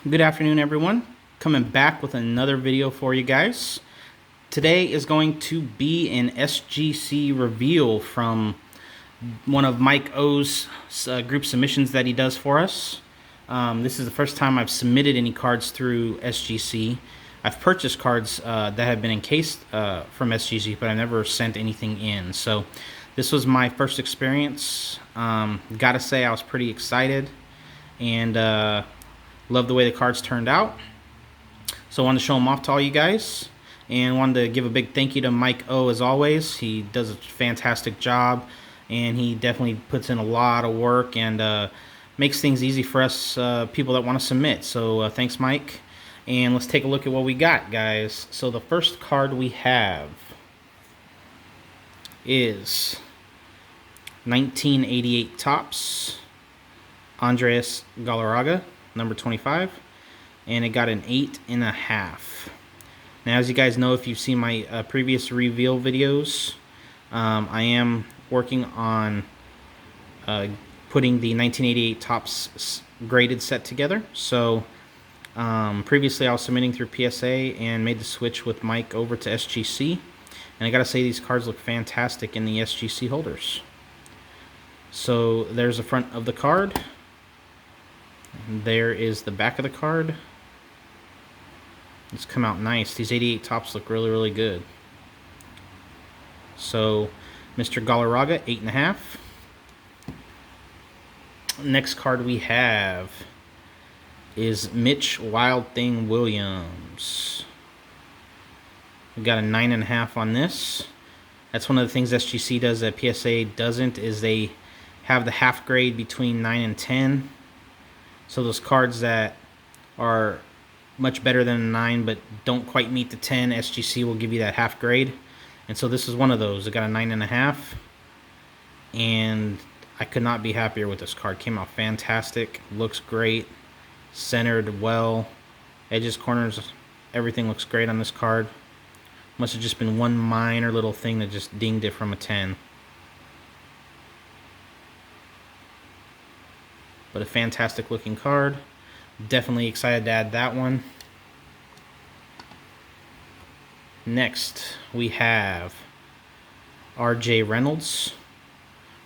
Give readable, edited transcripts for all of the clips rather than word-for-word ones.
Good afternoon, everyone. Coming back with another video for you guys. Today is going to be an SGC reveal from one of MikeO's group submissions that he does for us. This is the first time I've submitted any cards through SGC. I've purchased cards that have been encased from SGC, but I've never sent anything in. So this was my first experience. Gotta say, I was pretty excited and love the way the cards turned out. So I wanted to show them off to all you guys, and wanted to give a big thank you to MikeO as always. He does a fantastic job, and he definitely puts in a lot of work and makes things easy for us people that want to submit. So thanks, Mike. And let's take a look at what we got, guys. So the first card we have is 1988 Topps Andres Galarraga, number 25, and it got an 8.5. Now, as you guys know, if you've seen my previous reveal videos, I am working on putting the 1988 Topps graded set together. So previously I was submitting through PSA and made the switch with Mike over to SGC, and I gotta say, these cards look fantastic in the SGC holders. So there's the front of the card. There is the back of the card. It's come out nice. These 88 Topps look really, really good. So, Mr. Galarraga, 8.5. Next card we have is Mitch Wild Thing Williams. We got a 9.5 on this. That's one of the things SGC does that PSA doesn't, is they have the half grade between 9 and 10. So those cards that are much better than a 9 but don't quite meet the 10, SGC will give you that half grade. And so this is one of those. It got a 9.5, and I could not be happier with this card. Came out fantastic, looks great, centered well, edges, corners, everything looks great on this card. Must have just been one minor little thing that just dinged it from a 10. But a fantastic looking card. Definitely excited to add that one. Next, we have Reynolds,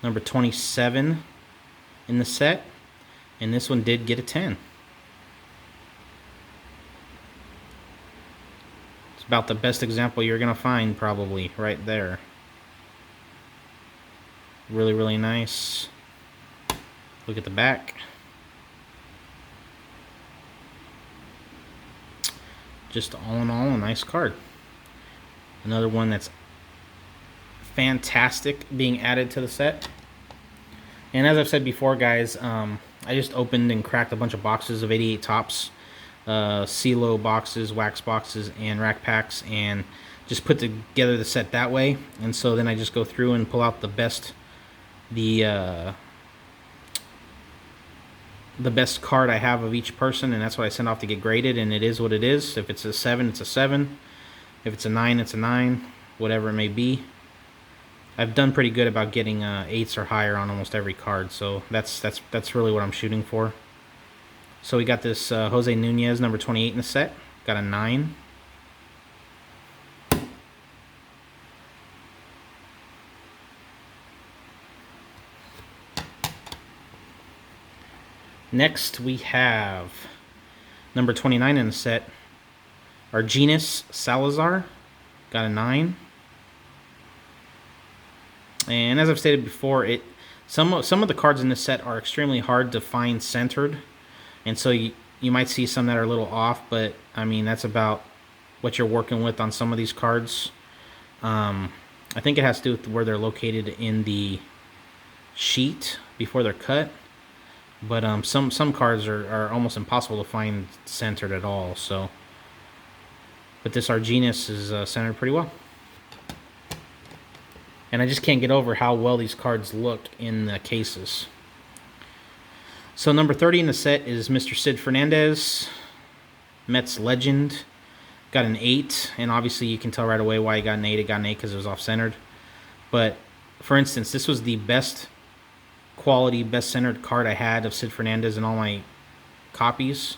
number 27 in the set. And this one did get a 10. It's about the best example you're going to find, probably, right there. Really, really nice. Look at the back. Just all in all, a nice card. Another one that's fantastic being added to the set. And as I've said before, guys, I just opened and cracked a bunch of boxes of 88 Topps, CeeLo boxes, wax boxes, and rack packs, and just put together the set that way. And so then I just go through and pull out the best, the best card I have of each person, and that's what I send off to get graded, and it is what it is. If it's a 7, it's a 7. If it's a 9, it's a 9. Whatever it may be. I've done pretty good about getting 8s or higher on almost every card, so that's really what I'm shooting for. So we got this Jose Nunez, number 28 in the set. Got a 9. Next, we have number 29 in the set, Salazar. Got a 9. And as I've stated before, some of the cards in this set are extremely hard to find centered, and so you might see some that are a little off, but I mean, that's about what you're working with on some of these cards. I think it has to do with where they're located in the sheet before they're cut. But some cards are almost impossible to find centered at all. So, but this Argenus is centered pretty well. And I just can't get over how well these cards look in the cases. So number 30 in the set is Mr. Sid Fernandez, Mets legend. Got an 8, and obviously you can tell right away why he got an 8. It got an 8 because it was off-centered. But for instance, this was the best quality, best centered card I had of Sid Fernandez in all my copies.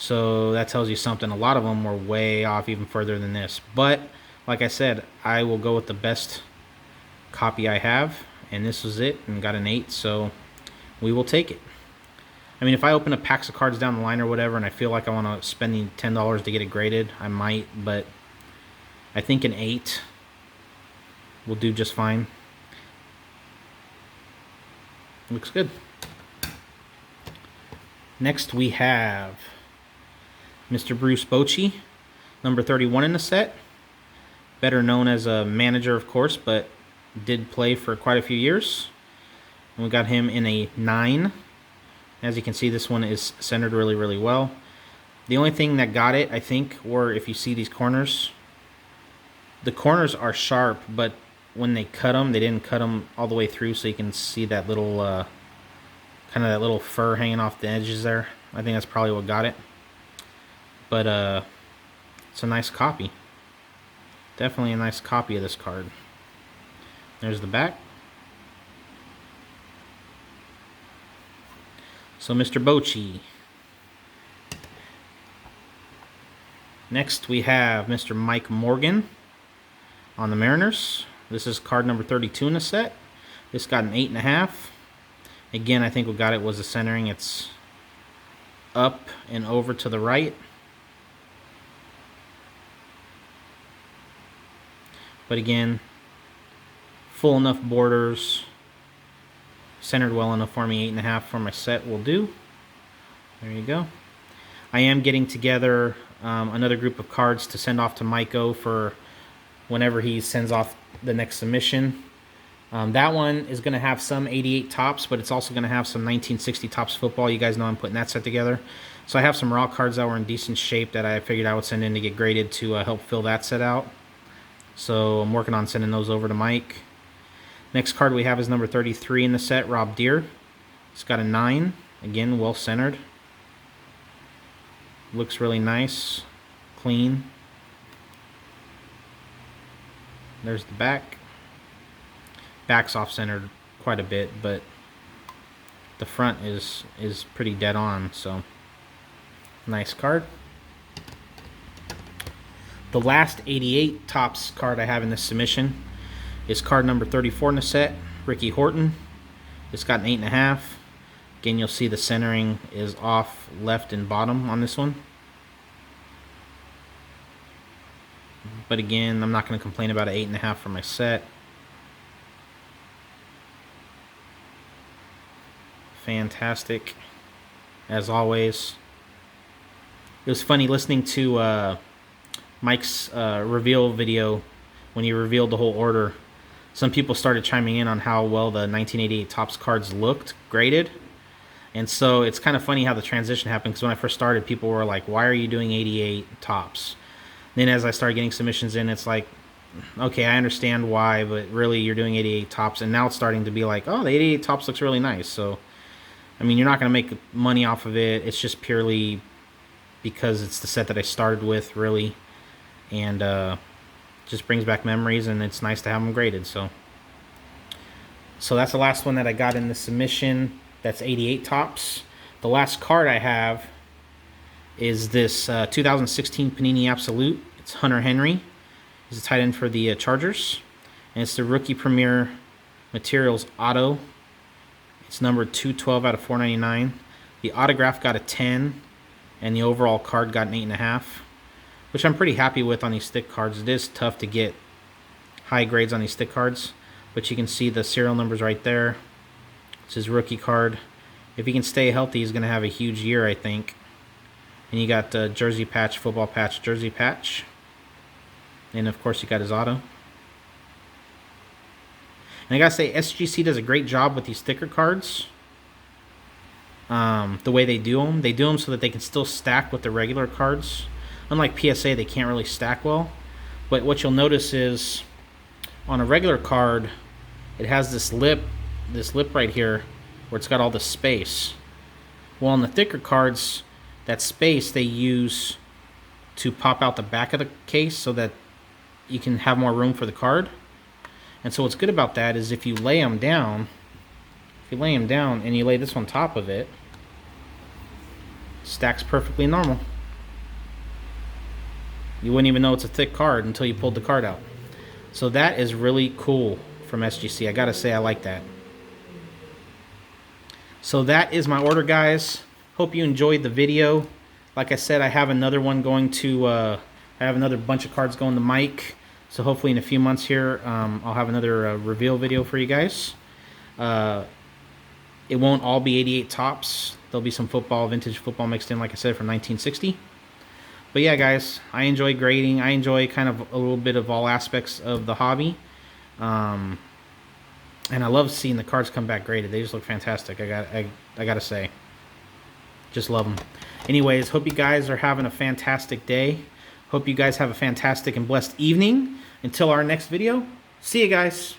So that tells you something. A lot of them were way off, even further than this. But like I said, I will go with the best copy I have, and this was it, and got an 8, so we will take it. I mean, if I open up packs of cards down the line or whatever, and I feel like I want to spend the $10 to get it graded, I might, but I think an 8 will do just fine. Looks good. Next we have Mr. Bruce Bocek, number 31 in the set. Better known as a manager, of course, but did play for quite a few years. And we got him in a 9. As you can see, this one is centered really, really well. The only thing that got it, I think, or if you see these corners, the corners are sharp, but when they cut them, they didn't cut them all the way through, so you can see that little, kind of that little fur hanging off the edges there. I think that's probably what got it. But it's a nice copy. Definitely a nice copy of this card. There's the back. So Mr. Bocek. Next we have Mr. Mike Morgan on the Mariners. This is card number 32 in the set. This got an 8.5. Again, I think what got it was the centering. It's up and over to the right. But again, full enough borders, centered well enough for me. 8.5 for my set will do. There you go. I am getting together another group of cards to send off to MikeO for whenever he sends off the next submission. That one is going to have some 88 tops, but it's also going to have some 1960 tops football. You guys know I'm putting that set together. So I have some raw cards that were in decent shape that I figured I would send in to get graded to help fill that set out. So I'm working on sending those over to Mike. Next card we have is number 33 in the set, Rob Deere. It's got a 9. Again, well centered. Looks really nice, clean. There's the back. Back's off-centered quite a bit, but the front is pretty dead on, so nice card. The last 88 tops card I have in this submission is card number 34 in the set, Ricky Horton. It's got an 8.5. Again, you'll see the centering is off left and bottom on this one. But again, I'm not going to complain about an 8.5 for my set. Fantastic, as always. It was funny listening to Mike's reveal video when he revealed the whole order. Some people started chiming in on how well the 1988 Topps cards looked graded. And so it's kind of funny how the transition happened, because when I first started, people were like, why are you doing 88 Topps? Then as I started getting submissions in, it's like, okay, I understand why, but really you're doing 88 Topps. And now it's starting to be like, oh, the 88 Topps looks really nice. So, I mean, you're not going to make money off of it. It's just purely because it's the set that I started with, really. And just brings back memories, and it's nice to have them graded. So that's the last one that I got in the submission. That's 88 Topps. The last card I have is this 2016 Panini Absolute. It's Hunter Henry. He's a tight end for the Chargers. And it's the Rookie Premier Materials Auto. It's numbered 212 out of 499. The autograph got a 10, and the overall card got an 8.5, which I'm pretty happy with on these stick cards. It is tough to get high grades on these stick cards, but you can see the serial numbers right there. It's his rookie card. If he can stay healthy, he's going to have a huge year, I think. And you got jersey patch, football patch, jersey patch. And of course, you got his auto. And I gotta say, SGC does a great job with these sticker cards. The way they do them so that they can still stack with the regular cards. Unlike PSA, they can't really stack well. But what you'll notice is, on a regular card, it has this lip right here, where it's got all the space. Well, on the thicker cards, that space they use to pop out the back of the case so that you can have more room for the card. And so what's good about that is if you lay them down, and you lay this on top of it, Stacks perfectly normal. You wouldn't even know it's a thick card until you pulled the card out. So that is really cool from SGC. I gotta say, I like that. So that is my order, guys. Hope you enjoyed the video. Like I said, I have another one going to, I have another bunch of cards going to Mike. So hopefully in a few months here, I'll have another reveal video for you guys. It won't all be 88 tops. There'll be some football, vintage football mixed in, like I said, from 1960. But yeah, guys, I enjoy grading. I enjoy kind of a little bit of all aspects of the hobby. And I love seeing the cards come back graded. They just look fantastic. I gotta say, just love them. Anyways, hope you guys are having a fantastic day. Hope you guys have a fantastic and blessed evening. Until our next video, see you guys.